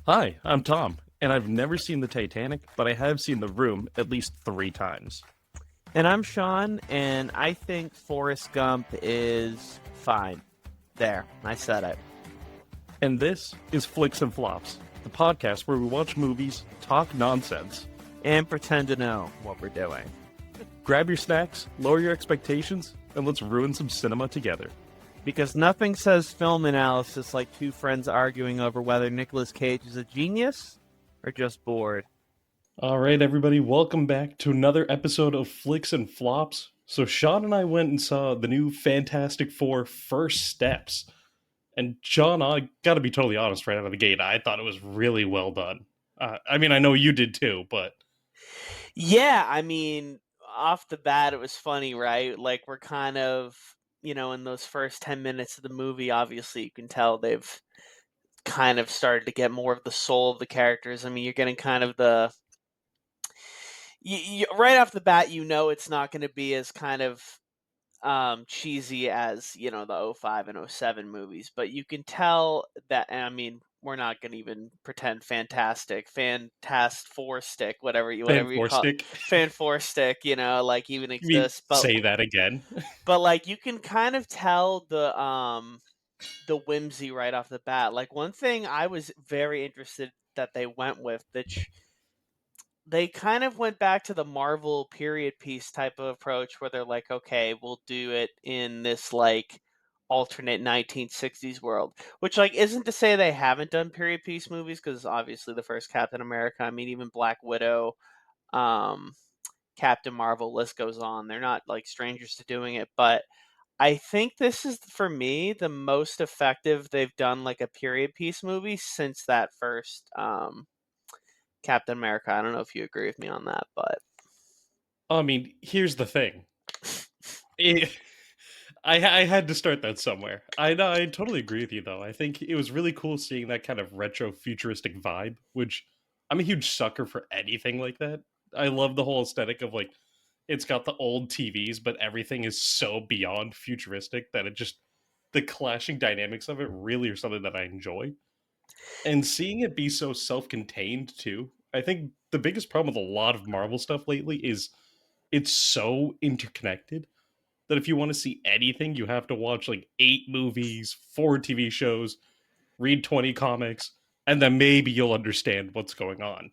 Hi, I'm Tom, and I've never seen the Titanic, but I have seen The Room at least 3 times. And I'm Sean, and I think Forrest Gump is fine. There, I said it. And this is Flix and Flops, the podcast where we watch movies, talk nonsense. And pretend to know what we're doing. Grab your snacks, lower your expectations, and let's ruin some cinema together. Because nothing says film analysis like two friends arguing over whether Nicolas Cage is a genius or just bored. All right, everybody, welcome back to another episode of Flix and Flops. So Sean and I went and saw the new Fantastic Four First Steps. And Sean, I gotta be totally honest right out of the gate, I thought it was really well done. I know you did too, but Yeah, off the bat, it was funny, right? Like, we're kind of, in those first 10 minutes of the movie, obviously, you can tell they've kind of started to get more of the soul of the characters. I mean, you're getting kind of right off the bat, it's not going to be as kind of cheesy as the '05 and '07 movies, but you can tell that. And I mean, we're not going to even pretend fantast four stick, Fan whatever you Four call it, Stick, fan four stick, like even you mean exists, say that again? but like you can kind of tell the whimsy right off the bat. Like, one thing I was very interested that they went with, which they kind of went back to the Marvel period piece type of approach where they're like, okay, we'll do it in this like alternate 1960s world, which like isn't to say they haven't done period piece movies, because obviously the first Captain America, I mean, even Black Widow, um, Captain Marvel, list goes on. They're not like strangers to doing it, but I think this is, for me, the most effective they've done like a period piece movie since that first Captain America. I don't know if you agree with me on that, but I mean, here's the thing. It, I had to start that somewhere. I know, I totally agree with you, though. I think it was really cool seeing that kind of retro futuristic vibe, which I'm a huge sucker for anything like that. I love the whole aesthetic of like, it's got the old TVs, but everything is so beyond futuristic that it just, the clashing dynamics of it really are something that I enjoy. And seeing it be so self-contained too. I think the biggest problem with a lot of Marvel stuff lately is it's so interconnected that if you want to see anything, you have to watch like 8 movies, 4 TV shows, read 20 comics, and then maybe you'll understand what's going on.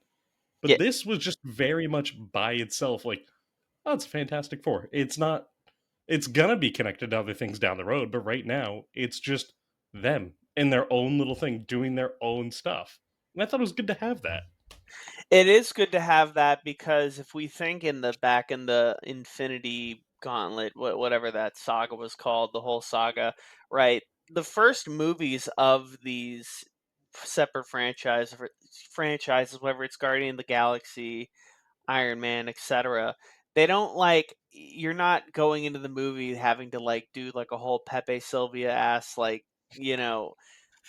yeah, But this was just very much by itself, like, oh, it's Fantastic Four. It's not, it's gonna be connected to other things down the road, but right now, it's just them in their own little thing, doing their own stuff. And I thought it was good to have that. it is good to have that, because if we think in the back in the Infinity Gauntlet, whatever that saga was called, the whole saga, right? The first movies of these separate franchises, whether it's Guardian of the Galaxy, Iron Man, etc. They don't like, you're not going into the movie having to like do like a whole Pepe Sylvia ass like, you know,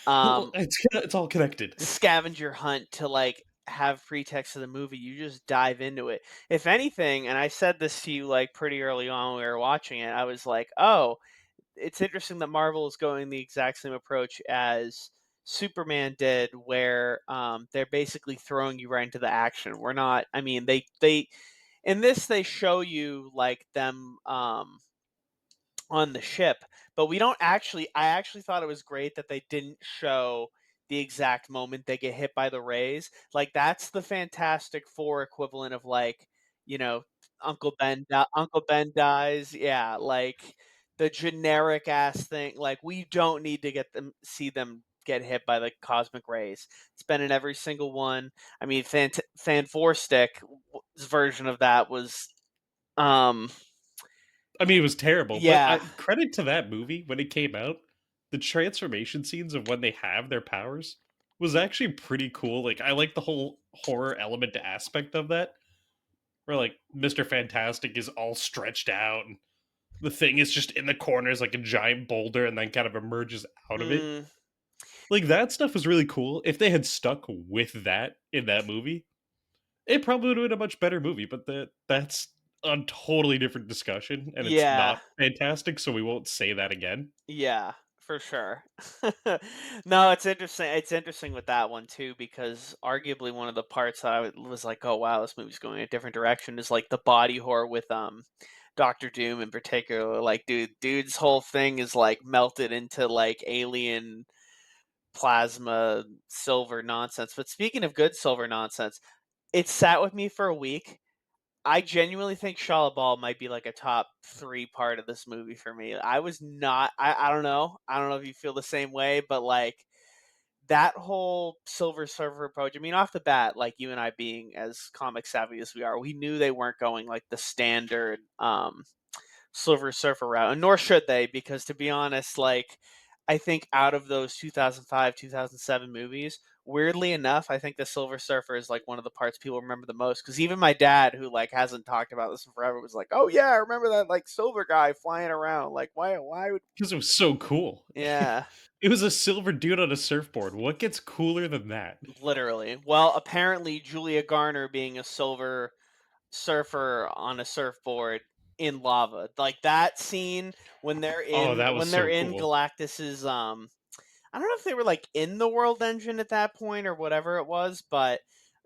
Well, um it's all connected. scavenger hunt to like have pretext of the movie. You just dive into it. If anything, and I said this to you like pretty early on when we were watching it, I was like, "Oh, it's interesting that Marvel is going the exact same approach as Superman did, where they're basically throwing you right into the action. We're not. I mean, they in this they show you like them on the ship, but we don't actually. I actually thought it was great that they didn't show the exact moment they get hit by the rays. Like, that's the Fantastic Four equivalent of like, you know, Uncle Ben dies. Yeah, like the generic ass thing. Like, we don't need to get them see them get hit by the cosmic rays. It's been in every single one. I mean, Fan Four Stick's version of that was um I mean, it was terrible, but yeah. credit to that movie when it came out. The transformation scenes of when they have their powers was actually pretty cool. Like, I like the whole horror element aspect of that, where like Mr. Fantastic is all stretched out, and the thing is just in the corners like a giant boulder, and then kind of emerges out of it. Mm, Like, that stuff was really cool. If they had stuck with that in that movie, it probably would have been a much better movie. But that's a totally different discussion, and it's yeah, not fantastic, so we won't say that again. yeah, For sure. No, it's interesting. It's interesting with that one too because arguably one of the parts that was like, "Oh wow, this movie's going a different direction," is like the body horror with Doctor Doom in particular. Like, dude's whole thing is like melted into like alien plasma silver nonsense. But speaking of good silver nonsense, it sat with me for a week. I genuinely think Shia LaBeouf might be like a top 3 part of this movie for me. I was not I don't know. I don't know if you feel the same way, but, like, that whole Silver Surfer approach, I mean, off the bat, like, you and I being as comic savvy as we are, we knew they weren't going, like, the standard, Silver Surfer route, and nor should they, because to be honest, like, I think out of those 2005, 2007 movies, weirdly enough, I think the Silver Surfer is like one of the parts people remember the most. Because even my dad, who like hasn't talked about this in forever, was like, "Oh yeah, I remember that like silver guy flying around. Like, why would?" Because it was so cool. Yeah, It was a silver dude on a surfboard. What gets cooler than that? literally. Well, apparently Julia Garner being a silver surfer on a surfboard in lava, like that scene Oh, that was when they're so in cool. Galactus's I don't know if they were, like, in the world engine at that point or whatever it was, but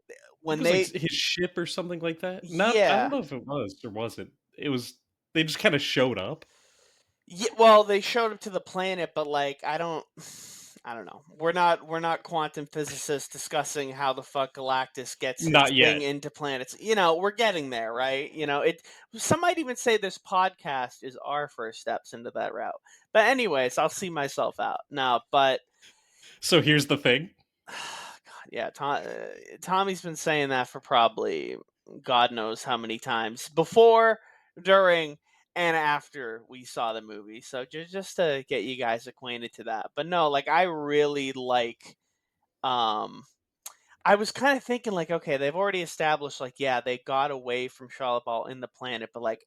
I think when it was like they his ship or something like that. Not, I don't yeah. know if it was or wasn't. It was. They just kind of showed up. Well, they showed up to the planet, but, like, I don't know. We're not quantum physicists discussing how the fuck Galactus gets his Not thing yet. into planets. We're getting there, right? Some might even say this podcast is our first steps into that route. But anyways, I'll see myself out. No, but So here's the thing. God, yeah, Tommy's been saying that for probably God knows how many times before, during, and after we saw the movie. So just to get you guys acquainted to that. But no, like I really like. Um, I was kind of thinking like, okay, they've already established like, yeah, they got away from Charlotte Ball in the planet, but like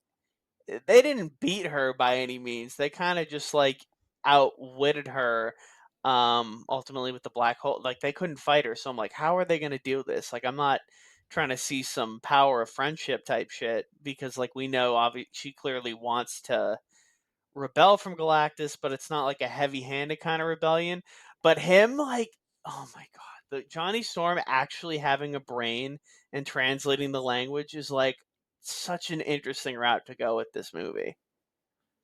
they didn't beat her by any means. They kind of just like outwitted her ultimately with the black hole. Like they couldn't fight her. So I'm like, how are they going to do this? Like I'm not trying to see some power of friendship type shit because like we know she clearly wants to rebel from Galactus, but it's not like a heavy-handed kind of rebellion. But him like oh my god, the Johnny Storm actually having a brain and translating the language is like such an interesting route to go with this movie.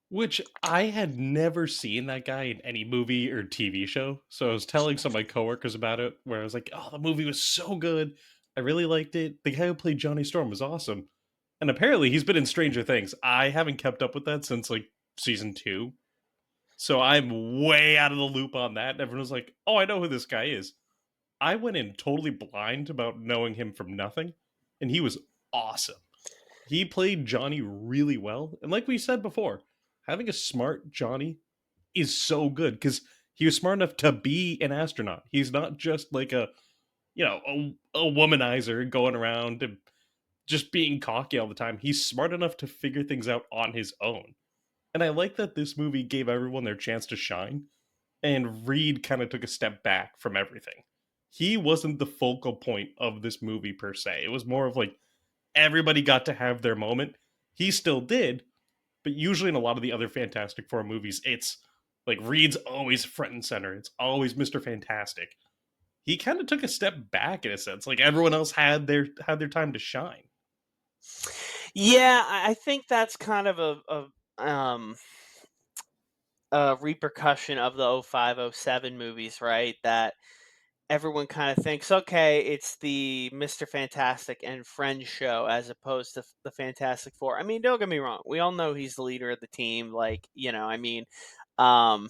Which I had never seen that guy in any movie or TV show. So I was telling some of my coworkers about it, where I was like, "Oh, the movie was so good. I really liked it. The guy who played Johnny Storm was awesome." And apparently, he's been in Stranger Things. I haven't kept up with that since like season 2, so I'm way out of the loop on that. And everyone was like, "Oh, I know who this guy is." I went in totally blind about knowing him from nothing, and he was awesome. He played Johnny really well. And like we said before, having a smart Johnny is so good because he was smart enough to be an astronaut. He's not just like a womanizer going around and just being cocky all the time. He's smart enough to figure things out on his own. And I like that this movie gave everyone their chance to shine, and Reed kind of took a step back from everything. He wasn't the focal point of this movie per se. It was more of like everybody got to have their moment. He still did, but usually in a lot of the other Fantastic Four movies, it's like Reed's always front and center. It's always Mr. Fantastic. He kind of took a step back in a sense. Like everyone else had their time to shine. Yeah, I think that's kind of a repercussion of the '05, '07 movies, right? That everyone kind of thinks, okay, it's the Mr. Fantastic and Friends show as opposed to the Fantastic Four. I mean, don't get me wrong. We all know he's the leader of the team. Like, I mean, um,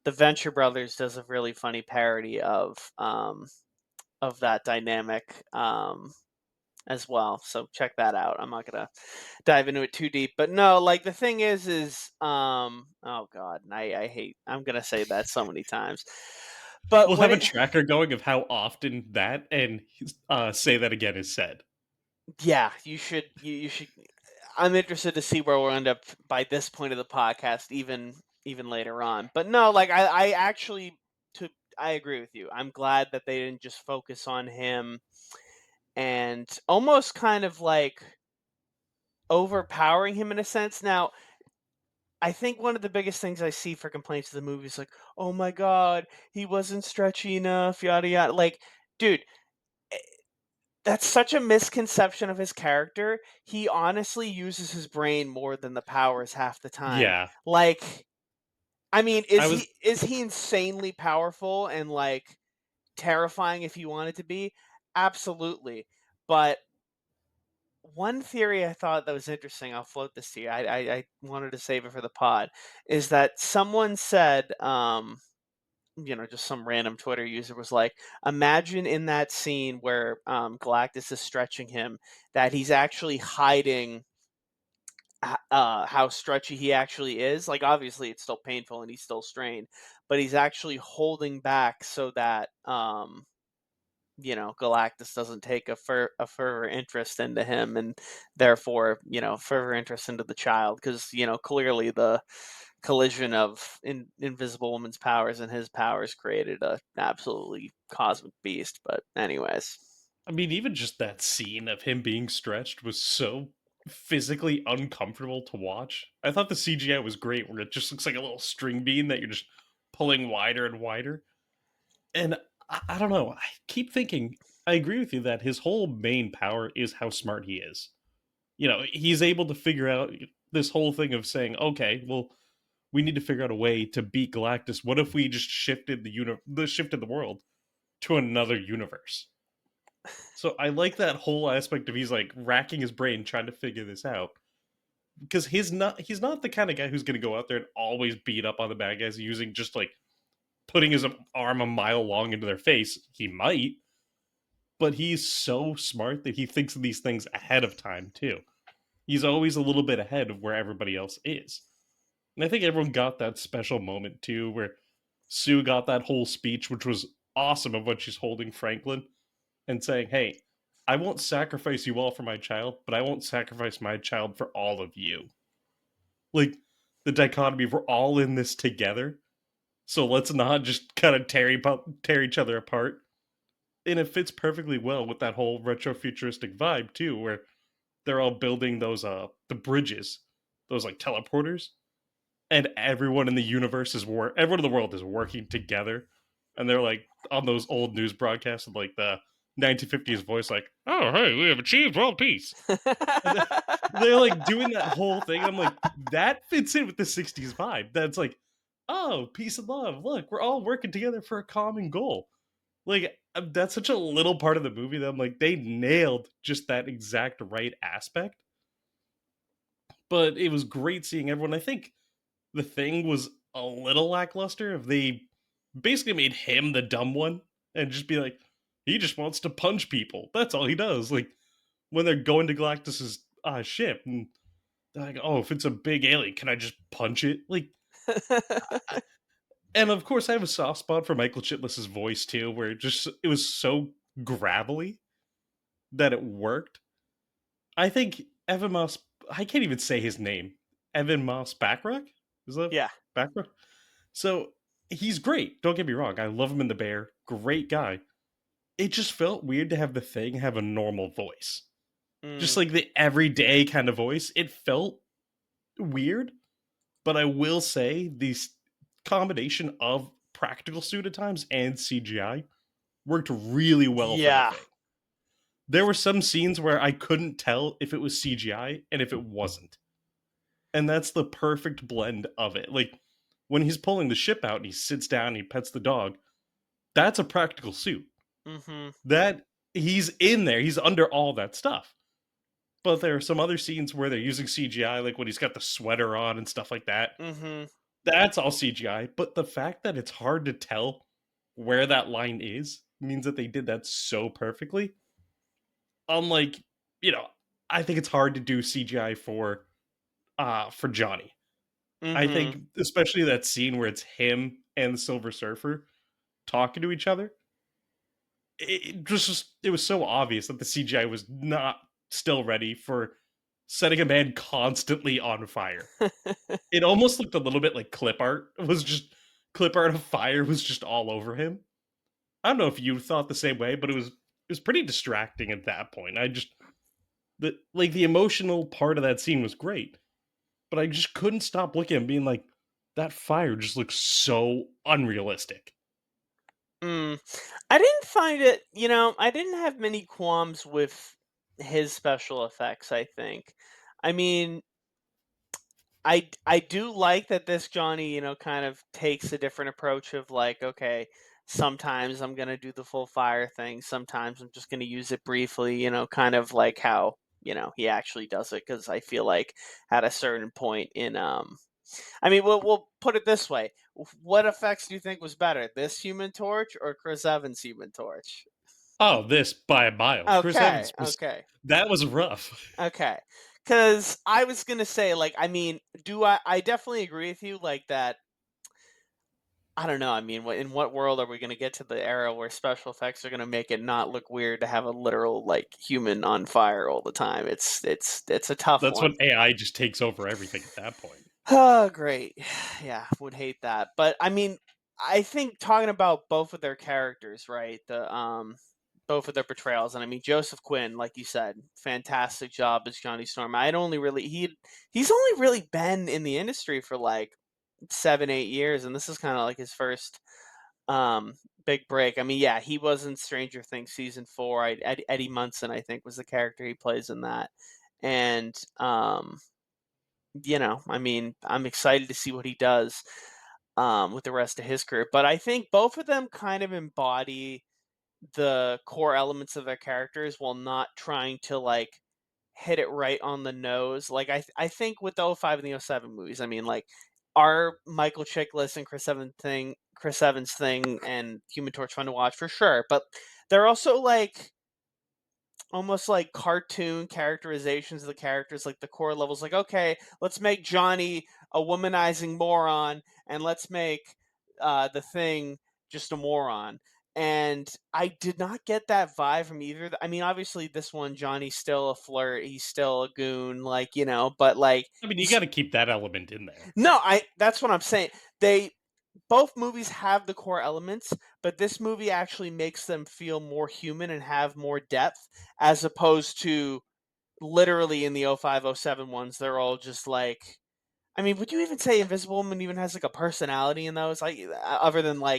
the Venture Brothers does a really funny parody of that dynamic as well. So check that out. I'm not gonna dive into it too deep, but no, like the thing is oh god, and I hate I'm gonna say that so many times, but We'll when have a it tracker going of how often that and say that again is said. yeah, you should. I'm interested to see where we'll end up by this point of the podcast, even later on. But no, like I actually to I agree with you. I'm glad that they didn't just focus on him and almost kind of like overpowering him in a sense. Now, I think one of the biggest things I see for complaints of the movie is like, "Oh my god, he wasn't stretchy enough, yada yada." Like, dude, eh, that's such a misconception of his character. He honestly uses his brain more than the powers half the time. Yeah, Like, I mean, I was is he insanely powerful and like terrifying if he wanted to be? Absolutely. But one theory I thought that was interesting, I'll float this to you. I wanted to save it for the pod, is that someone said, just some random Twitter user was like, imagine in that scene where Galactus is stretching him, that he's actually hiding how stretchy he actually is. Like, obviously, it's still painful and he's still strained, but he's actually holding back so that Galactus doesn't take a further interest into him, and therefore, further interest into the child, because clearly the collision of Invisible Woman's powers and his powers created a absolutely cosmic beast. But anyways, I mean, even just that scene of him being stretched was so physically uncomfortable to watch. I thought the CGI was great, where it just looks like a little string bean that you're just pulling wider and wider. And I don't know. I keep thinking, I agree with you that his whole main power is how smart he is. He's able to figure out this whole thing of saying, okay, well, we need to figure out a way to beat Galactus. What if we just shifted the world to another universe? So I like that whole aspect of he's like racking his brain trying to figure this out because he's not the kind of guy who's going to go out there and always beat up on the bad guys using just like putting his arm a mile long into their face. He might, but he's so smart that he thinks of these things ahead of time too. He's always a little bit ahead of where everybody else is. And I think everyone got that special moment too where Sue got that whole speech which was awesome of when she's holding Franklin and saying, "Hey, I won't sacrifice you all for my child, but I won't sacrifice my child for all of you." Like the dichotomy of we're all in this together, so let's not just kind of tear each other apart. And it fits perfectly well with that whole retro futuristic vibe too, where they're all building those the bridges, those like teleporters, and everyone in the world is working together, and they're like on those old news broadcasts with like the 1950s voice, like, "Oh, hey, we have achieved world peace." And they're like doing that whole thing, and I'm like, that fits in with the 60s vibe. That's like, oh, peace and love. Look, we're all working together for a common goal. Like, that's such a little part of the movie that I'm like, they nailed just that exact right aspect. But it was great seeing everyone. I think the thing was a little lackluster if they basically made him the dumb one and just be like, he just wants to punch people. That's all he does. Like when they're going to Galactus's ship and they're like, oh, if it's a big alien, can I just punch it? Like, and of course, I have a soft spot for Michael Chiklis's voice too, where it was so gravelly that it worked. I think Evan Moss. I can't even say his name. Evan Moss Backrack, is that Yeah. Backrack? So he's great. Don't get me wrong. I love him in The Bear. Great guy. It just felt weird to have the thing have a normal voice, just Mm, like the everyday kind of voice. It felt weird, but I will say the combination of practical suit at times and CGI worked really well for the yeah. thing. There were some scenes where I couldn't tell if it was CGI and if it wasn't. And that's the perfect blend of it. Like when he's pulling the ship out and he sits down and he pets the dog, that's a practical suit. Mhm. That he's in there, he's under all that stuff. But there are some other scenes where they're using CGI, like when he's got the sweater on and stuff like that. Mhm. That's all CGI. But the fact that it's hard to tell where that line is means that they did that so perfectly. Unlike, you know, I think it's hard to do CGI for Johnny. I Mhm. think especially that scene where it's him and the Silver Surfer talking to each other. It was so obvious that the CGI was not still ready for setting a man constantly on fire. It almost looked a little bit like clip art of fire was just all over him. I don't know if you thought the same way, but it was pretty distracting at that point. I just the emotional part of that scene was great. but I just couldn't stop looking and being like, that fire just looks so unrealistic. Mm. I didn't find it, I didn't have many qualms with his special effects, I think. I mean, I do like that this Johnny, kind of takes a different approach of like, okay, sometimes I'm gonna do the full fire thing, sometimes I'm just gonna use it briefly, kind of like how, he actually does it. Because I feel like at a certain point in I mean, we'll put it this way. What effects do you think was better, this Human Torch or Chris Evans' Human Torch? Oh, this by a mile. Chris Okay, Evans was okay. that was rough. Okay. Cuz I was going to say, like, I mean, do I definitely agree with you, like, that I don't know. I mean, in what world are we going to get to the era where special effects are going to make it not look weird to have a literal like human on fire all the time? It's a tough That's one. when AI just takes over everything at that point. Oh, great. Yeah, would hate that. But I mean, I think talking about both of their characters, right? The both of their portrayals, and I mean Joseph Quinn, like you said, fantastic job as Johnny Storm. I'd only really he's only really been in the industry for like 7, 8 years, and this is kind of like his first um big break. I mean, yeah, he was in Stranger Things season 4. Eddie Munson, I think, was the character he plays in that, and I mean, I'm excited to see what he does with the rest of his career. But I think both of them kind of embody the core elements of their characters while not trying to like hit it right on the nose. Like I think with the '05 and the '07 movies, I mean, like our Michael Chiklis and Chris Evans thing, and Human Torch fun to watch for sure. But they're also like almost like cartoon characterizations of the characters, like the core levels. Like, okay, let's make Johnny a womanizing moron, and let's make the Thing just a moron. And I did not get that vibe from either. I mean, obviously, this one Johnny's still a flirt, he's still a goon, like but like I mean, you he's gotta keep that element in there. no, I. That's what I'm saying. They both movies have the core elements, but this movie actually makes them feel more human and have more depth as opposed to literally in the '05, '07 ones, they're all just like I mean, would you even say Invisible Woman even has like a personality in those? Like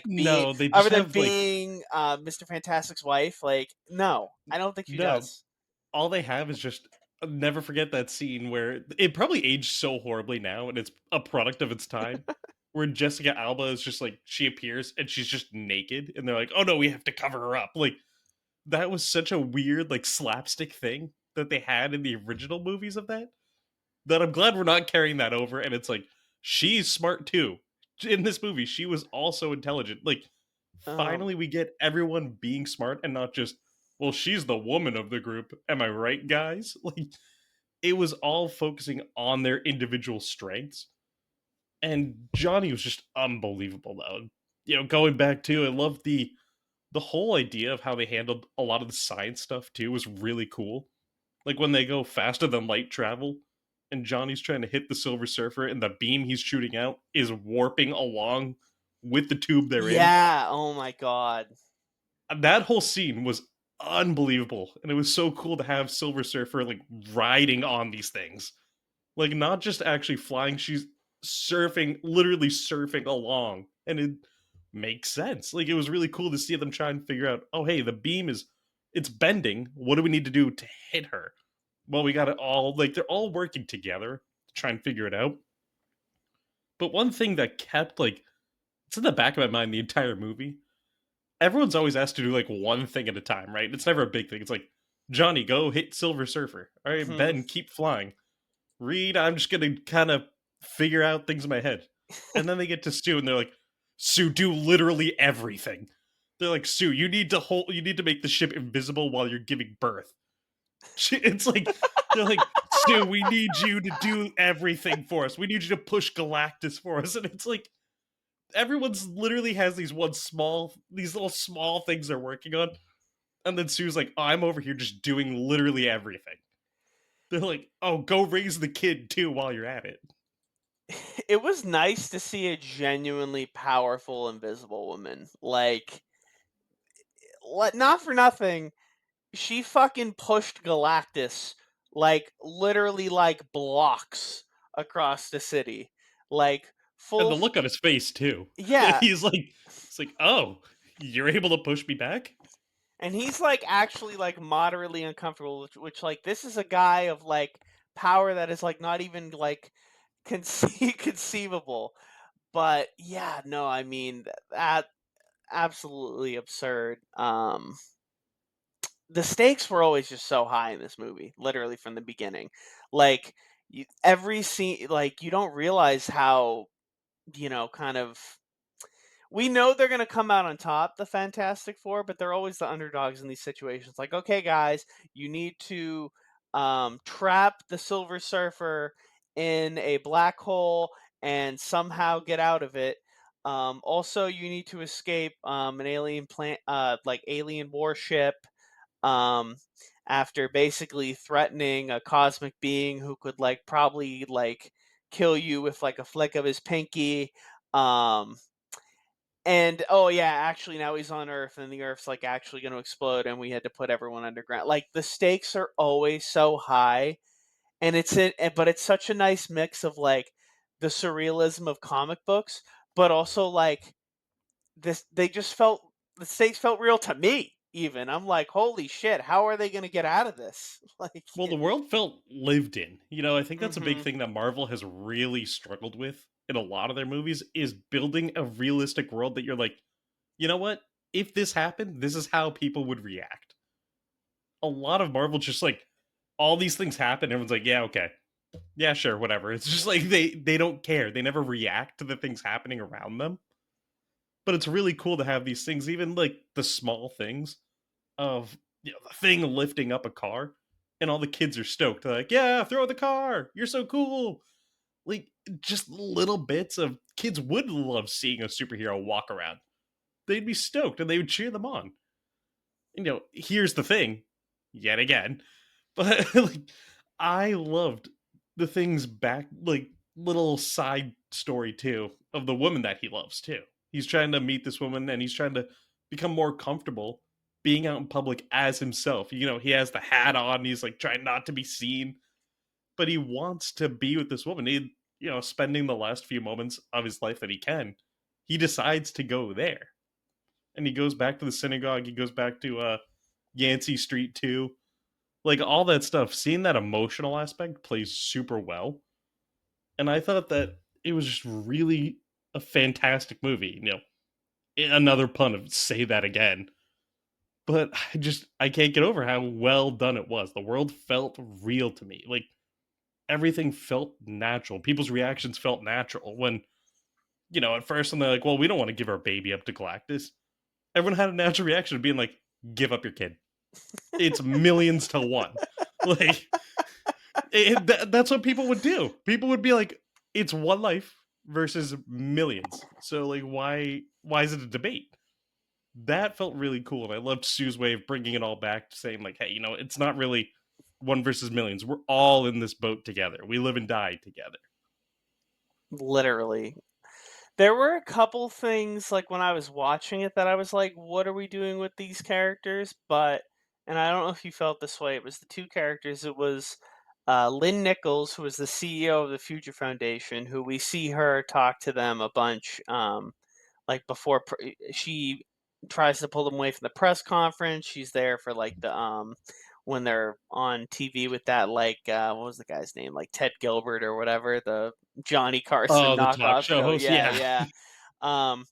No, they other just than have, like being Mr. Fantastic's wife? Like, no, I don't think she no, does. all they have is just I'll never forget that scene where it probably aged so horribly now, and it's a product of its time, where Jessica Alba is just like she appears and she's just naked, and they're like, "Oh no, we have to cover her up." Like that was such a weird like slapstick thing that they had in the original movies of that. That I'm glad we're not carrying that over, and it's like she's smart too. In this movie, she was also intelligent. Like Um, finally we get everyone being smart and not just well, she's the woman of the group. Am I right, guys? Like it was all focusing on their individual strengths. And Johnny was just unbelievable though. Going back to I love the whole idea of how they handled a lot of the science stuff too was really cool. Like when they go faster than light travel and Johnny's trying to hit the Silver Surfer and the beam he's shooting out is warping along with the tube they're in. yeah. Oh my god. That whole scene was unbelievable. And it was so cool to have Silver Surfer like riding on these things. Like not just actually flying, she's surfing, literally surfing along. And it makes sense. Like it was really cool to see them try and figure out, oh hey, the beam is it's bending. What do we need to do to hit her? Well, we got it all like they're all working together to try and figure it out. But one thing that kept like it's in the back of my mind the entire movie. Everyone's always asked to do like one thing at a time, right? It's never a big thing. It's like Johnny, go hit Silver Surfer. All right, Hmm. Ben, keep flying. Reed, I'm just gonna kind of figure out things in my head. And then they get to Sue, and they're like, Sue, do literally everything. They're like, Sue, you need to make the ship invisible while you're giving birth. It's like they're like, Stu, we need you to do everything for us. We need you to push Galactus for us. And it's like everyone's literally has these little small things they're working on. And then Sue's like, oh, I'm over here just doing literally everything. They're like, oh, go raise the kid too while you're at it. It was nice to see a genuinely powerful Invisible Woman. Like, not for nothing, she fucking pushed Galactus like literally like blocks across the city. Like And full the f- look on his face too. yeah, It's like, "Oh, you're able to push me back?" and he's like actually like moderately uncomfortable, which like this is a guy of like power that is like not even like conceivable. But yeah, no, I mean that absolutely absurd. The stakes were always just so high in this movie, literally from the beginning. Like every scene, like you don't realize how kind of we know they're going to come out on top, the Fantastic Four, but they're always the underdogs in these situations. Like, okay, guys, you need to trap the Silver Surfer in a black hole and somehow get out of it. Also, you need to escape an alien plant, like alien warship, um, after basically threatening a cosmic being who could like probably like kill you with like a flick of his pinky. Um, and oh yeah, actually now he's on Earth and the Earth's like actually going to explode and we had to put everyone underground. Like the stakes are always so high and but it's such a nice mix of like the surrealism of comic books, but also like this they just felt the stakes felt real to me even. I'm like, "Holy shit, how are they going to get out of this?" Like Well, the world felt lived in. I think that's a big mhm. thing that Marvel has really struggled with in a lot of their movies is building a realistic world that you're like, "You know what? If this happened, this is how people would react." A lot of Marvel just like all these things happen, everyone's like, "Yeah, okay. Yeah, sure, whatever." It's just like they don't care. They never react to the things happening around them. But it's really cool to have these things, even like the small things of the thing lifting up a car, and all the kids are stoked. They're like, "Yeah, throw the car! You're so cool!" Like just little bits of kids would love seeing a superhero walk around. They'd be stoked and they would cheer them on. Here's the thing, yet again, but like I loved the things back, like little side story too of the woman that he loves too. He's trying to meet this woman and he's trying to become more comfortable being out in public as himself. He has the hat on, he's like trying not to be seen, but he wants to be with this woman. Spending the last few moments of his life that he can, he decides to go there. And he goes back to the synagogue, he goes back to Yancey Street too. Like all that stuff, seeing that emotional aspect plays super well. And I thought that it was just really a fantastic movie. Another pun of say that again. But I can't get over how well done it was. The world felt real to me. Like everything felt natural. People's reactions felt natural when, at first when they're like, well, we don't want to give our baby up to Galactus. Everyone had a natural reaction of being like, give up your kid. It's millions to one. Like that's what people would do. People would be like, it's one life versus millions. So like, why is it a debate? That felt really cool, and I loved Sue's way of bringing it all back, saying like, hey, it's not really one versus millions. We're all in this boat together. We live and die together. Literally. There were a couple things, like, when I was watching it that I was like, "What are we doing with these characters?" But and I don't know if you felt this way, it was the 2 characters, it was, Lynn Nichols, who was the CEO of the Future Foundation, who we see her talk to them a bunch, like, before she tries to pull them away from the press conference, she's there for, like, when they're on TV with that, like, what was the guy's name? Like, Ted Gilbert or whatever, the Johnny Carson Oh, the talk knockoff show show. host, Yeah, yeah. yeah. Um,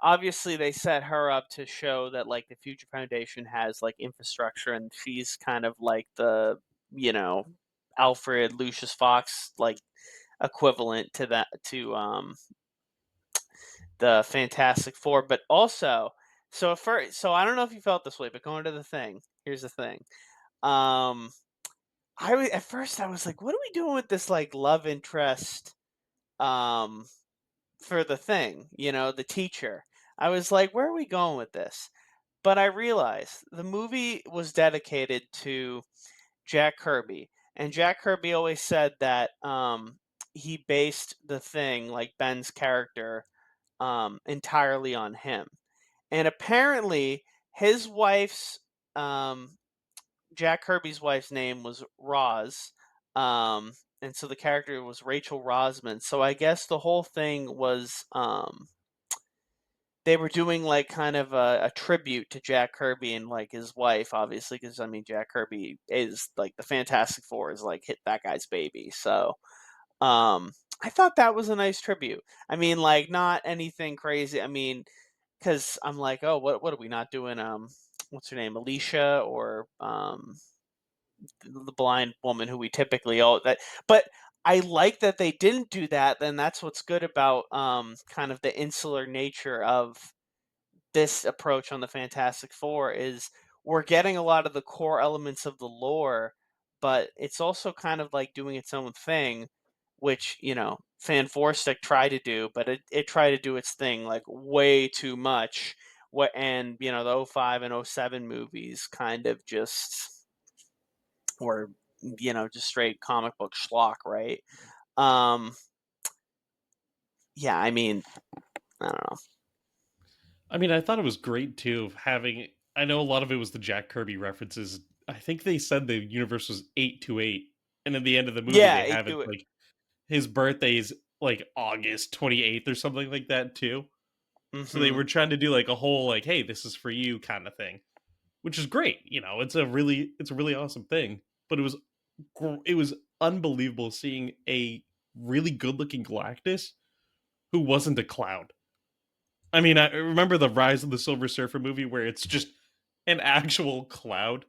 obviously, they set her up to show that, like, the Future Foundation has, like, infrastructure, and she's kind of like the, you know, Alfred Lucius Fox, like, equivalent to that the Fantastic Four, but also so I don't know if you felt this way, but going to the thing, here's the thing. Um, at first I was like, "What are we doing with this, like, love interest, um, for the thing?" The teacher. I was like, "Where are we going with this?" But I realized the movie was dedicated to Jack Kirby, and Jack Kirby always said that, he based the thing, like Ben's character, entirely on him. And apparently, his wife's, um, Jack Kirby's wife's name was Roz. Um, and so the character was Rachel Rosman. So I guess the whole thing was, they were doing, like, kind of a tribute to Jack Kirby and, like, his wife, obviously, because I mean, Jack Kirby is, like, the Fantastic Four is, like, hit that guy's baby, so, um, I thought that was a nice tribute. I mean, like, not anything crazy, I mean, because 'cause I'm like, "Oh, what are we not doing, what's her name, Alicia or, the blind woman who we typically all that," but I like that they didn't do that, then that's what's good about, kind of the insular nature of this approach on the Fantastic Four is we're getting a lot of the core elements of the lore, but it's also kind of like doing its own thing, which, Fan Four Stick tried to do, but it tried to do its thing like way too much. What and the '05 and '07 movies kind of just were just straight comic book schlock, right? Um yeah, I mean, I don't know. I mean, I thought it was great too of having. I know a lot of it was the Jack Kirby references. I think they said the universe was 828, and at the end of the movie, Yeah, they it have it do it. like his birthday's like August 28th or something like that too. So they Mhm. were trying to do like a whole like, "Hey, this is for you" kind of thing, which is great. It's a really awesome thing. But it was unbelievable seeing a really good looking Galactus who wasn't a cloud. I mean, I remember the Rise of the Silver Surfer movie where it's just an actual cloud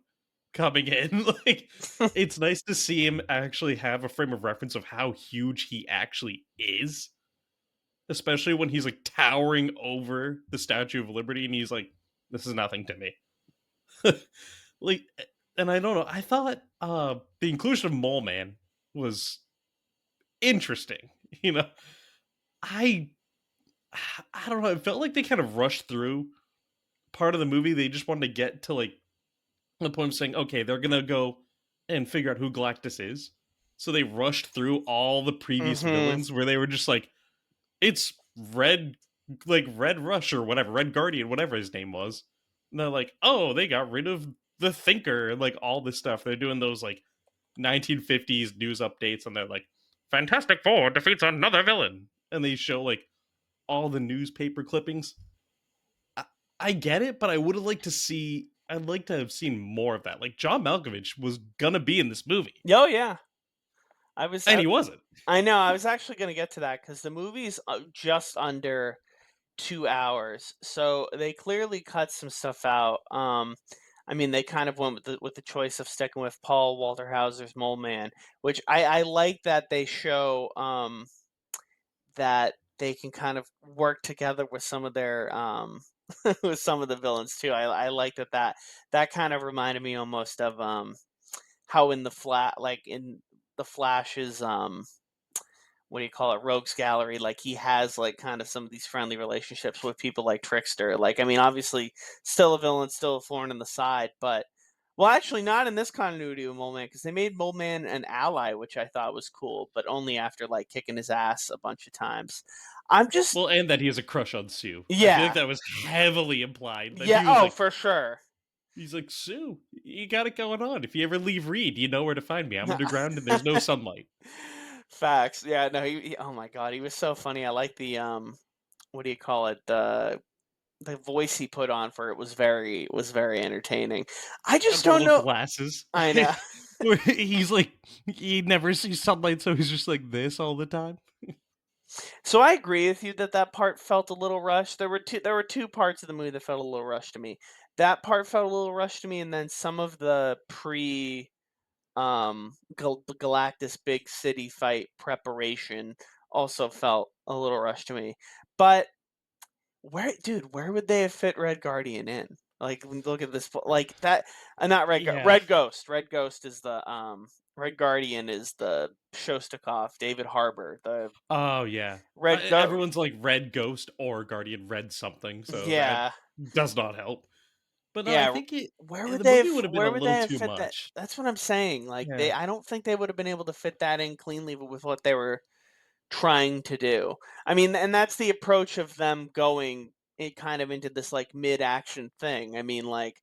coming in. Like, it's nice to see him actually have a frame of reference of how huge he actually is, especially when he's like towering over the Statue of Liberty and he's like, "This is nothing to me." Like, and I don't know. I thought the inclusion of Mole Man was interesting. You know, I I don't know. It felt like they kind of rushed through part of the movie. They just wanted to get to like the point of saying, okay, they're gonna go and figure out who Galactus is. So they rushed through all the previous Mhm. villains where they were just like, it's Red, like Red Rush or whatever, Red Guardian, whatever his name was. And they're like, oh, they got rid of the Thinker and like all this stuff. They're doing those like 1950s news updates and they're like, Fantastic Four defeats another villain. And they show like all the newspaper clippings. I, I get it, but I would have liked to see. I'd like to have seen more of that. Like John Malkovich was gonna be in this movie, Oh, yeah. I was and he wasn't. I know, I was actually gonna get to that because the movie's, just under 2 hours, so they clearly cut some stuff out. I mean, they kind of went with the choice of sticking with Paul Walter Hauser's Mole Man, which I like that they show, that they can kind of work together with some of their, with some of the villains too. I like that kind of reminded me almost of, how in the flat like in the Flash's, what do you call it, rogues gallery, like he has like kind of some of these friendly relationships with people like Trickster. Like, I mean, obviously still a villain, still a thorn in the side, but well, actually not in this continuity of Mole Man, because they made Mole Man an ally, which I thought was cool, but only after like kicking his ass a bunch of times. I'm just Well, and that he has a crush on Sue. I feel like Yeah. that was heavily implied. That Yeah, he was oh, like, for sure. he's like Sue, you got it going on. If you ever leave Reed, you know where to find me. I'm underground and there's no sunlight. Facts. Yeah, no, oh my god, he was so funny. I like the what do you call it? The voice he put on for it was very entertaining. I just And the don't little know. glasses. I know. Where he's like, he never sees sunlight, so he's just like this all the time. So I agree with you that that part felt a little rushed. There were two parts of the movie that felt a little rushed to me. That part felt a little rushed to me, and then some of the Galactus big city fight preparation also felt a little rushed to me. But where would they have fit Red Guardian in? Like, when you look at this, like that, not Yeah. Red Ghost. Red Ghost is the Red Guardian is the Shostakov, David Harbour. The Oh yeah. Red Go. Everyone's like Red Ghost or Guardian Red something, so that Yeah, does not help. But no, I yeah. think the movie would have been a Where would little they have too fit that? much. That's what I'm saying. Like, Yeah. I don't think they would have been able to fit that in cleanly with what they were trying to do. I mean, and that's the approach of them going it kind of into this like mid-action thing. I mean, like,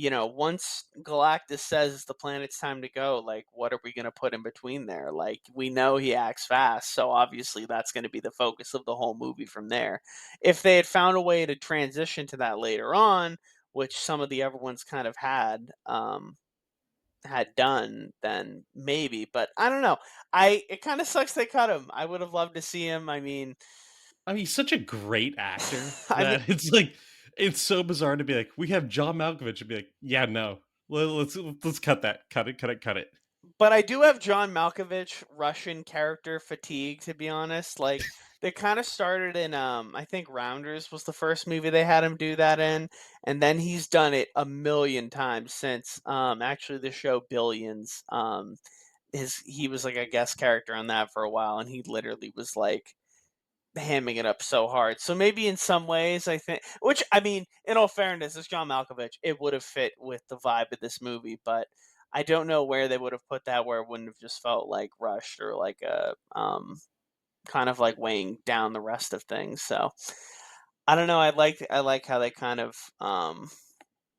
once Galactus says the planet's time to go, like, what are we going to put in between there? Like, we know he acts fast, so obviously that's going to be the focus of the whole movie from there. If they had found a way to transition to that later on, which some of the other ones kind of had done, then maybe. But I don't know. It kind of sucks they cut him. I would have loved to see him. I mean, I mean, he's such a great actor I mean, that it's like it's so bizarre to be like, we have John Malkovich and be like, yeah, no, let's cut that, cut it, cut it, cut it. but I do have John Malkovich Russian character fatigue, to be honest. Like, they kind of started in I think Rounders was the first movie they had him do that in, and then he's done it a million times since. Actually, the show Billions. He was like a guest character on that for a while, and he literally was like hamming it up so hard. So maybe in some ways, I think, which I mean, in all fairness, it's John Malkovich. It would have fit with the vibe of this movie, but I don't know where they would have put that where it wouldn't have just felt like rushed or like a kind of like weighing down the rest of things. So I don't know. I like how they kind of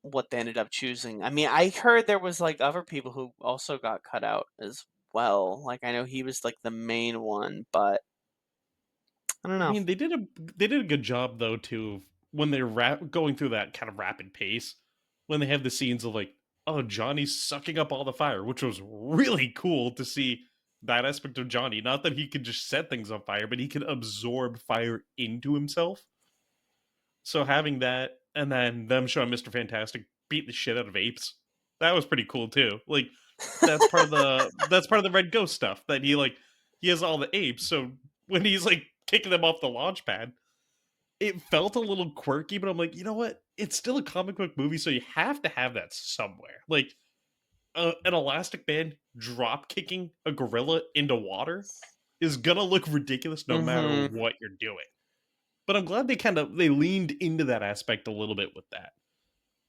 what they ended up choosing. I mean, I heard there was like other people who also got cut out as well. Like I know he was like the main one, but I don't I know. mean, they did a good job though too when they're going through that kind of rapid pace when they have the scenes of like, oh, Johnny's sucking up all the fire, which was really cool to see that aspect of Johnny. Not that he could just set things on fire, but he could absorb fire into himself. So having that, and then them showing Mr. Fantastic beat the shit out of apes, that was pretty cool too. Like that's part of the Red Ghost stuff that he has all the apes. So when he's like kicking them off the launch pad, it felt a little quirky, but I'm like, you know what? It's still a comic book movie, so you have to have that somewhere. Like an elastic man drop kicking a gorilla into water is gonna look ridiculous no matter Mhm. what you're doing. But I'm glad they leaned into that aspect a little bit with that.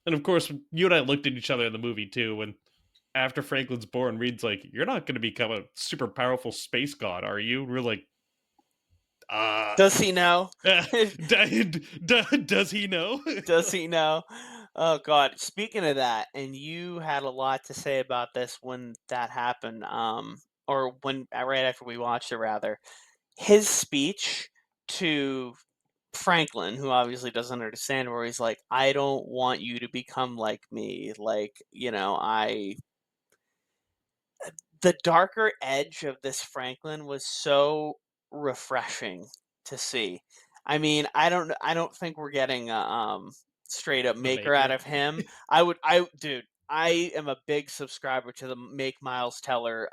And of course, you and I looked at each other in the movie too when after Franklin's born, Reed's like, "You're not going to become a super powerful space god, are you?" We're like, "Uh, Does he know? does he know?" Does he know? Oh god. Speaking of that, and you had a lot to say about this when that happened, or when right after we watched it rather. His speech to Franklin, who obviously doesn't understand, where he's like, "I don't want you to become like me." Like, I the darker edge of this Franklin was so refreshing to see. I mean, I don't think we're getting a straight up The maker out Maker. of him. I am a big subscriber to the Make Miles Teller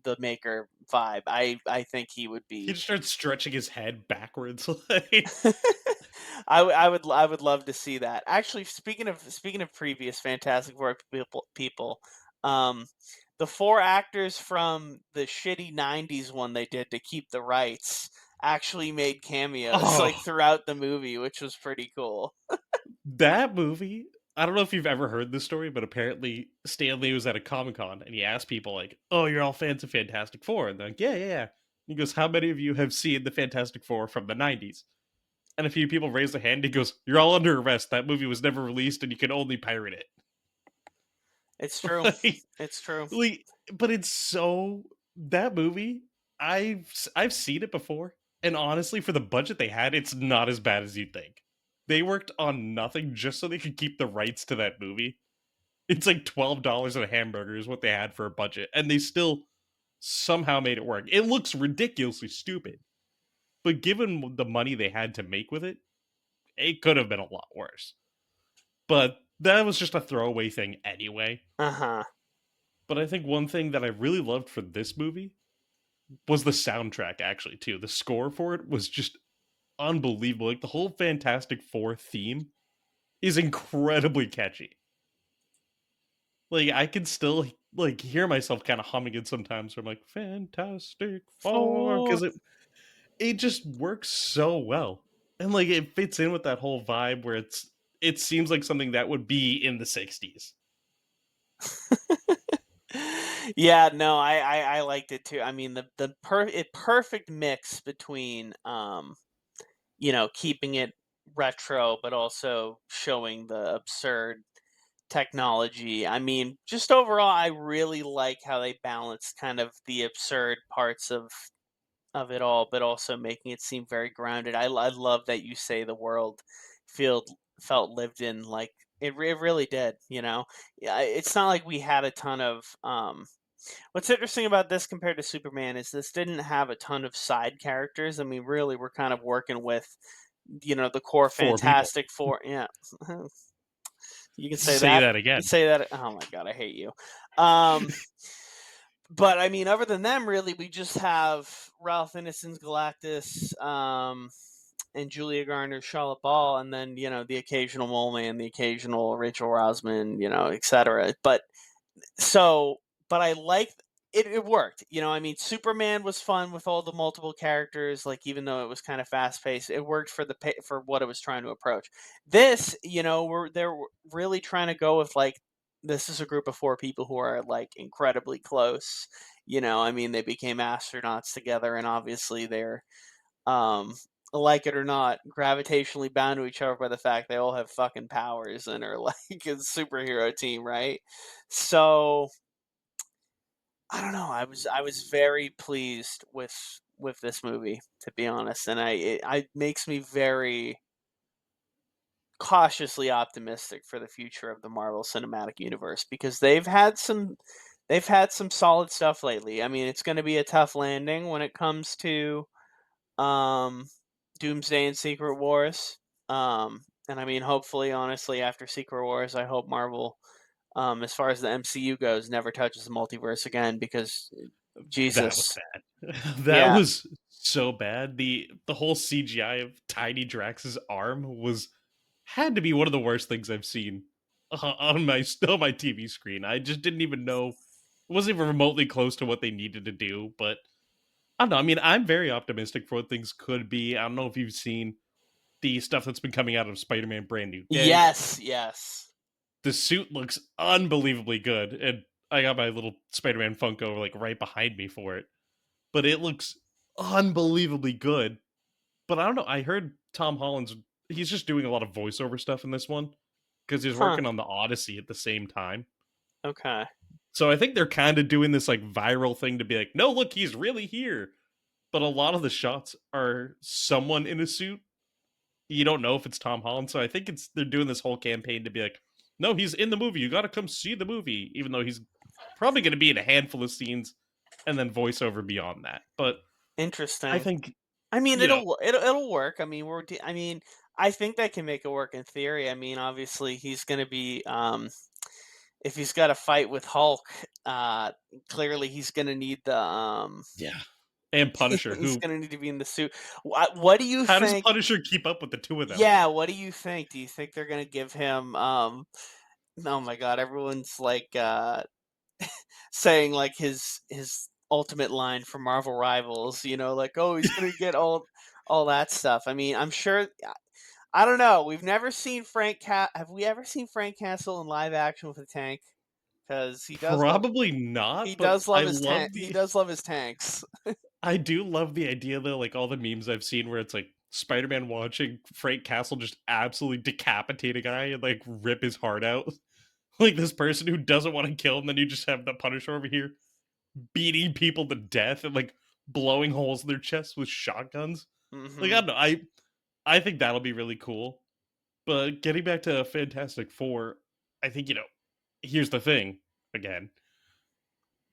the maker vibe. I think he would He be just starts stretching his head backwards. Like, I would love to see that. Actually, speaking of previous Fantastic Four people, um, the four actors from the shitty '90s one they did to keep the rights actually made cameos like oh, throughout the movie, which was pretty cool. that movie. I don't know if you've ever heard this story, but apparently Stanley was at a Comic Con and he asked people like, "Oh, you're all fans of Fantastic Four?" And they're like, "Yeah, yeah, yeah." He goes, "How many of you have seen the Fantastic Four from the '90s?" And a few people raised their hand. He goes, "You're all under arrest. That movie was never released, and you can only pirate it." It's true. like, It's true. like, but it's so that movie. I've seen it before, and honestly, for the budget they had, it's not as bad as you think. They worked on nothing just so they could keep the rights to that movie. It's like $12 a hamburger is what they had for a budget, and they still somehow made it work. It looks ridiculously stupid, but given the money they had to make with it, it could have been a lot worse. But that was just a throwaway thing anyway. Uh huh. But I think one thing that I really loved for this movie was the soundtrack, actually, too. The score for it was just unbelievable. Like, the whole Fantastic Four theme is incredibly catchy. Like, I can still, like, hear myself kind of humming it sometimes. Where I'm like, Fantastic Four, Four. because it just works so well. And, like, it fits in with that whole vibe where it seems like something that would be in the 60s. Yeah, no, I liked it too. I mean, the perfect mix between keeping it retro, but also showing the absurd technology. I mean, just overall, I really like how they balance kind of the absurd parts of it all, but also making it seem very grounded. I love that you say the world feel felt lived in, like it really did. You know, yeah, it's not like we had a ton of. What's interesting about this compared to Superman is this didn't have a ton of side characters. I mean, really, we're kind of working with the core 4 people. Fantastic Four. Yeah, you can say Say that. that You again. say that. Oh my god, I hate you. Um, but I mean, other than them, really, we just have Ralph Ineson's Galactus, and Julia Garner's Charlotte Ball, and then the occasional Mole Man, the occasional Rachel Rosman, etc. But I like it. It worked. I mean, Superman was fun with all the multiple characters. Like, even though it was kind of fast paced, it worked for for what it was trying to approach. This, they're really trying to go with like this is a group of four people who are like incredibly close. I mean, they became astronauts together, and obviously they're um like it or not, gravitationally bound to each other by the fact they all have fucking powers and are like a superhero team, right? So I don't know. I was very pleased with this movie, to be honest, and I makes me very cautiously optimistic for the future of the Marvel Cinematic Universe because they've had some solid stuff lately. I mean, it's going to be a tough landing when it comes to um Doomsday and Secret Wars. And I mean, hopefully, honestly, after Secret Wars, I hope Marvel, as far as the MCU goes, never touches the multiverse again because That was Jesus. bad. That Yeah. was so bad. The whole CGI of Tiny Drax's arm was had to be one of the worst things I've seen on my TV screen. I just didn't even know it wasn't even remotely close to what they needed to do. But I don't know. I mean, I'm very optimistic for what things could be. I don't know if you've seen the stuff that's been coming out of Spider-Man Brand New Day. Yes, yes. The suit looks unbelievably good, and I got my little Spider-Man Funko like right behind me for it. But it looks unbelievably good. But I don't know. I heard Tom Holland's he's just doing a lot of voiceover stuff in this one because he's Huh. working on the Odyssey at the same time. Okay. So I think they're kind of doing this like viral thing to be like, no, look, he's really here. But a lot of the shots are someone in a suit. You don't know if it's Tom Holland. So I think it's they're doing this whole campaign to be like, no, he's in the movie. You got to come see the movie, even though he's probably going to be in a handful of scenes and then voiceover beyond that. But I Interesting. think I mean, you know it'll work. I mean, I mean, I think that can make it work in theory. I mean, obviously, he's going to be if he's got a fight with Hulk, uh, clearly he's going to need the yeah, and Punisher, he's who going to need to be in the suit. What do you how does think? Punisher keep up with the two of them? Yeah, what do you think? Do you think they're going to give him oh my god, everyone's like saying like his ultimate line from Marvel Rivals, like, "Oh, he's going to get all that stuff." I mean, I'm sure I don't know. We've never seen have we ever seen Frank Castle in live action with a tank? Cuz Probably he not, but does love I his tank. love He the does love his tanks. I do love the idea though, like all the memes I've seen where it's like Spider-Man watching Frank Castle just absolutely decapitate a guy and like rip his heart out. Like this person who doesn't want to kill him, then you just have the Punisher over here beating people to death and like blowing holes in their chests with shotguns. Like I Mhm. don't know, I think that'll be really cool. But getting back to Fantastic Four, I think here's the thing again.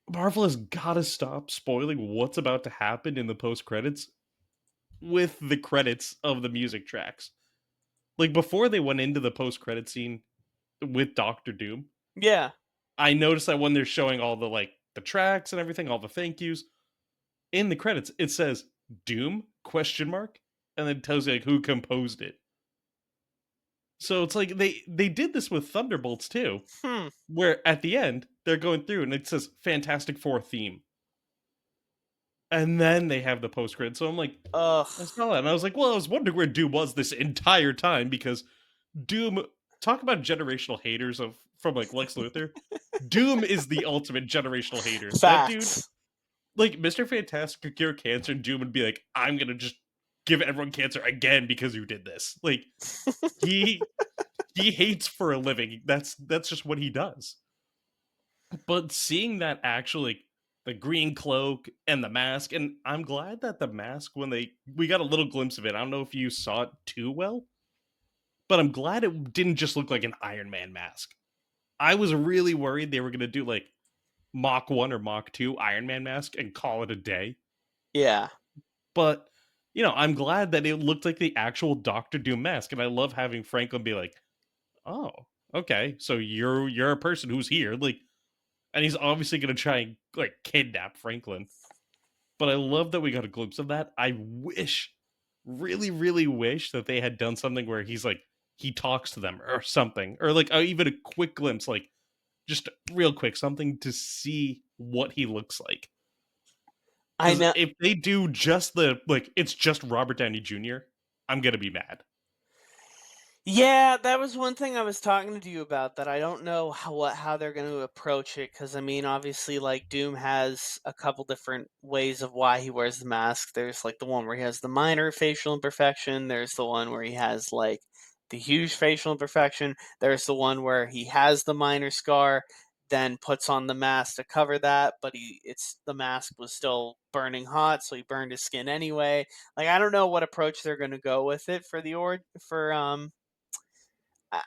Marvel has got to stop spoiling what's about to happen in the post credits with the credits of the music tracks. Like before they went into the post credit scene with Doctor Doom, Yeah. I noticed that when they're showing all the the tracks and everything, all the thank yous in the credits, it says Doom question mark and then tells you like who composed it. So it's like they did this with Thunderbolts too, Hmm. where at the end they're going through and it says Fantastic Four theme. And then they have the post credit. So I'm like, Ugh. I saw that and I was like, well, I was wondering where Doom was this entire time because Doom talk about generational haters of from like Lex Luthor. Doom is the ultimate generational hater. That dude, Facts. like Mr. Fantastic could cure cancer and Doom would be like, I'm gonna just give everyone cancer again because you did this. Like he He hates for a living. That's just what he does. But seeing that actually the green cloak and the mask, and I'm glad that the mask when we got a little glimpse of it. I don't know if you saw it too well, but I'm glad it didn't just look like an Iron Man mask. I was really worried they were gonna do like Mach 1 or Mach 2 Iron Man mask and call it a day. Yeah. But I'm glad that it looked like the actual Doctor Doom mask, and I love having Franklin be like, "Oh, okay, so you're a person who's here." Like, and he's obviously gonna try and like kidnap Franklin. But I love that we got a glimpse of that. I wish, really, really wish that they had done something where he's like he talks to them or something, or like even a quick glimpse, like just real quick, something to see what he looks like. I Because know. if they do just it's just Robert Downey Jr., I'm gonna be mad. Yeah, that was one thing I was talking to you about that I don't know how they're going to approach it because I mean obviously like Doom has a couple different ways of why he wears the mask. There's like the one where he has the minor facial imperfection, there's the one where he has like the huge facial imperfection, there's the one where he has the minor scar then puts on the mask to cover that, but the mask was still burning hot so he burned his skin anyway. Like I don't know what approach they're going to go with it for the or for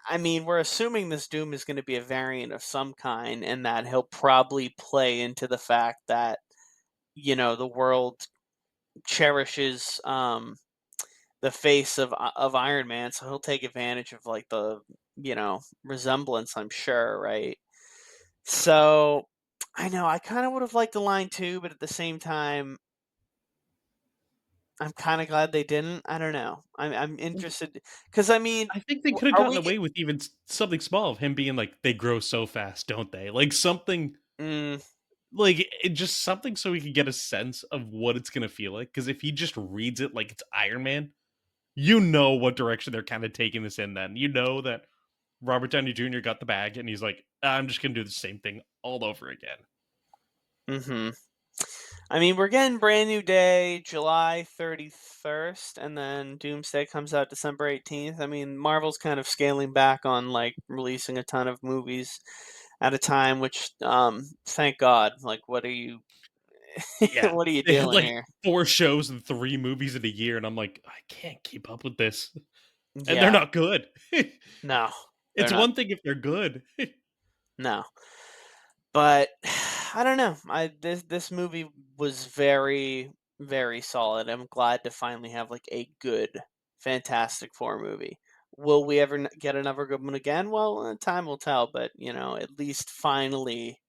I mean, we're assuming this Doom is going to be a variant of some kind, and that he'll probably play into the fact that the world cherishes the face of Iron Man, so he'll take advantage of like the resemblance. I'm sure, right? So I know I kind of would have liked the line too, but at the same time, I'm kind of glad they didn't. I don't know. I'm interested because I mean, I think they could have are gotten we? away with even something small of him being like, they grow so fast, don't they? Like something Mm, like just something so we could get a sense of what it's gonna feel like. Because if he just reads it like it's Iron Man, you know what direction they're kind of taking this in. Then you know that Robert Downey Jr. got the bag, and he's like, I'm just gonna do the same thing all over again. mm-hmm. I mean, we're getting Brand New Day, July 31st, and then Doomsday comes out December 18th. I mean, Marvel's kind of scaling back on like releasing a ton of movies at a time, which thank God. Like what are you Yeah, what are you they had doing like here? 4 shows and 3 movies in a year, and I'm like, I can't keep up with this, and they're Yeah. not good. No. They're It's not. one thing if they're good. No. But I don't know. I this movie was very very solid. I'm glad to finally have like a good Fantastic Four movie. Will we ever get another good one again? Well, time will tell. But at least finally,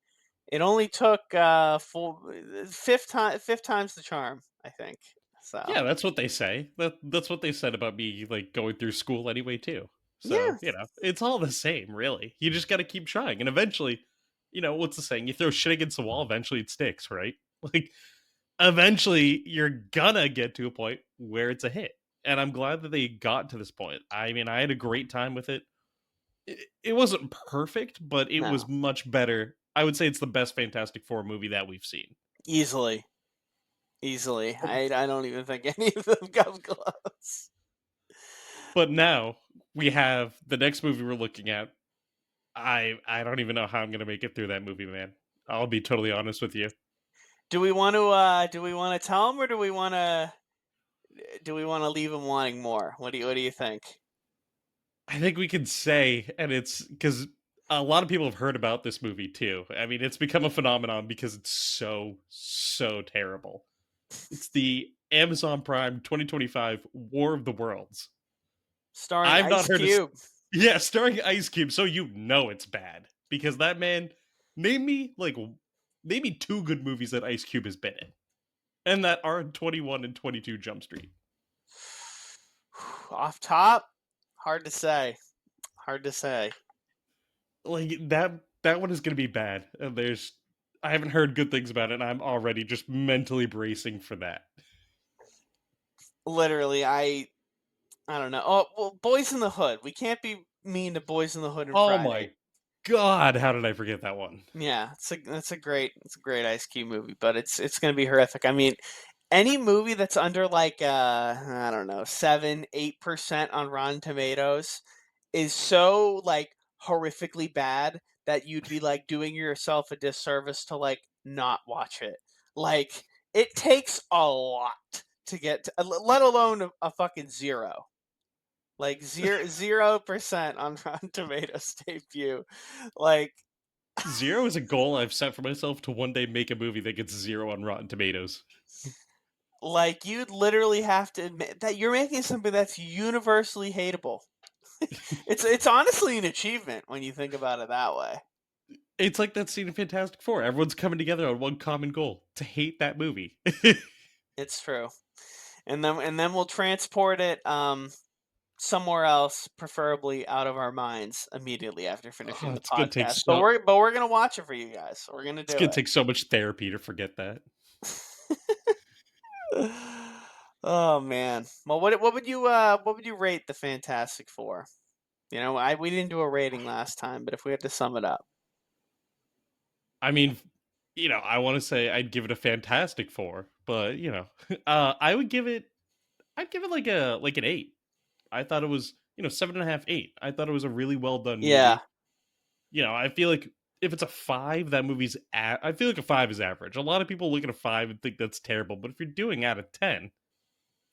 it only took fifth time's the charm. I think so. Yeah, that's what they say. That's what they said about me like going through school anyway too. Yeah. So, it's all the same, really. You just got to keep trying and eventually, what's the saying? You throw shit against the wall, eventually it sticks, right? Like eventually you're gonna get to a point where it's a hit. And I'm glad that they got to this point. I mean, I had a great time with it. It wasn't perfect, but it was No. much better. I would say it's the best Fantastic Four movie that we've seen. Easily. Easily. I don't even think any of them come close. But now we have the next movie we're looking at. I don't even know how I'm gonna make it through that movie, man. I'll be totally honest with you. Do we want to tell them or do we want to leave them wanting more? What do you think? I think we can say, and it's because a lot of people have heard about this movie too. I mean, it's become a phenomenon because it's so terrible. It's the Amazon Prime 2025 War of the Worlds. Starring I've not Ice heard of. Cube. Yeah, starring Ice Cube, so you know it's bad because that man. Name me name me 2 good movies that Ice Cube has been in, and that aren't 21 and 22 Jump Street. Off top, hard to say. Hard to say. Like that one is gonna be bad. And I haven't heard good things about it, and I'm already just mentally bracing for that. Literally, I don't know. Oh well, Boys in the Hood. We can't be mean to Boys in the Hood and Oh Friday. my god, how did I forget that one? Yeah, it's a great Ice Cube movie, but it's gonna be horrific. I mean, any movie that's under like I don't know 7-8% on Rotten Tomatoes is so, like, horrifically bad that you'd be, like, doing yourself a disservice to, like, not watch it. Like, it takes a lot to get to let alone a fucking 0. Like, 0% on Rotten Tomatoes debut. Like 0 is a goal I've set for myself to one day make a movie that gets 0 on Rotten Tomatoes. you'd literally have to admit that you're making something that's universally hateable. It's honestly an achievement when you think about it that way. It's like that scene in Fantastic Four. Everyone's coming together on one common goal: to hate that movie. It's true. And then we'll transport it, somewhere else, preferably out of our minds immediately after Oh, finishing the podcast. But so we're gonna watch it for you guys. We're gonna it's do gonna take so much therapy to forget that. it. Oh man. Well, what would you rate the Fantastic Four? We didn't do a rating last time, but if we had to sum it up. I mean, I want to say I'd give it a Fantastic Four, but I would give it. I'd give it like an 8. I thought it was 7.5, 8. I thought it was a really well done Yeah. movie. I feel like if it's a 5, that movie's I feel like a 5 is average. A lot of people look at a 5 and think that's terrible, but if you're doing out of 10,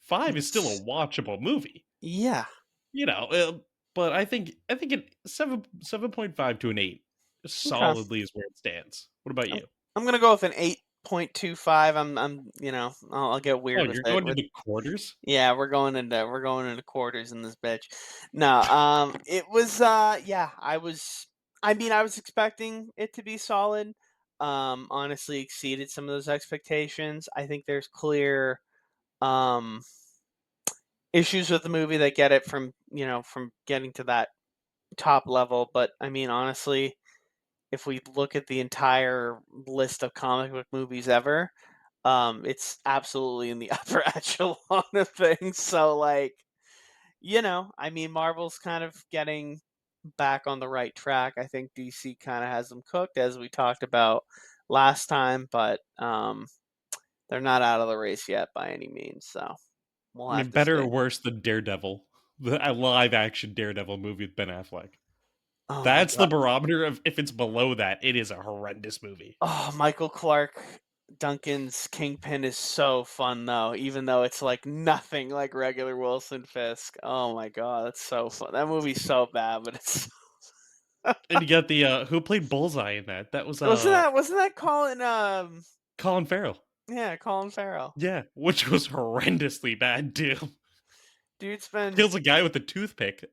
5 is still a It's watchable movie. yeah. You know, but I think it 7.5 to an 8 Okay. solidly is where it stands. What about I'm you? I'm gonna go with an 8.25. I'll get Oh, weird with you're it. going into quarters? Yeah, we're going into quarters in this bitch. No, it was yeah, I was expecting it to be solid. Honestly exceeded some of those expectations. I think there's clear um issues with the movie that get it from getting to that top level, but I mean honestly, if we look at the entire list of comic book movies ever, it's absolutely in the upper echelon of things. So like, I mean, Marvel's kind of getting back on the right track. I think DC kind of has them cooked, as we talked about last time, but they're not out of the race yet by any means. So we'll I have mean, to better see. or worse than Daredevil, a live action Daredevil movie with Ben Affleck. Oh my That's the god. barometer of if it's below that, it is a horrendous movie. Oh, Michael Clark Duncan's Kingpin is so fun though, even though it's like nothing like regular Wilson Fisk. Oh my god, that's so fun. That movie's so bad, but it's And you got the who played Bullseye in that? That was wasn't that Colin Colin Farrell. yeah, Colin Farrell. Yeah, which was horrendously bad too. Dude's been Kills a guy with a toothpick.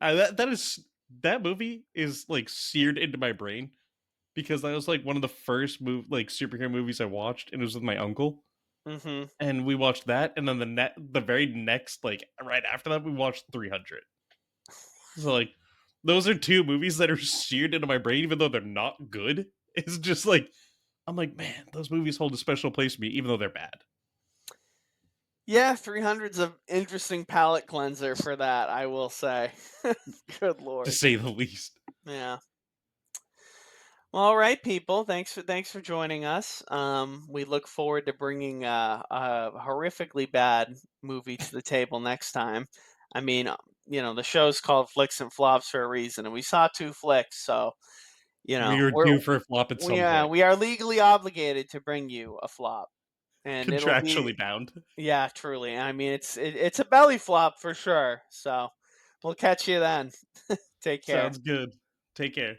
That movie is like seared into my brain because that was like one of the first superhero movies I watched, and it was with my uncle. mhm. And we watched that, and then the very next, like right after that, we watched 300. So like, those are two movies that are seared into my brain, even though they're not good. It's just like I'm like, man, those movies hold a special place for me, even though they're bad, Yeah, 300's a interesting palate cleanser for that, I will say. Good to lord. say the least. Yeah. Well, all right, people. Thanks for joining us. We look forward to bringing a horrifically bad movie to the table next time. I mean, the show's called Flicks and Flops for a reason, and we saw two flicks, so We are we're due for a flop at some point, we are legally obligated to bring you a flop, and it'll be contractually bound. yeah, truly. I mean, it's a belly flop for sure. So we'll catch you then. Take care. Sounds good. Take care.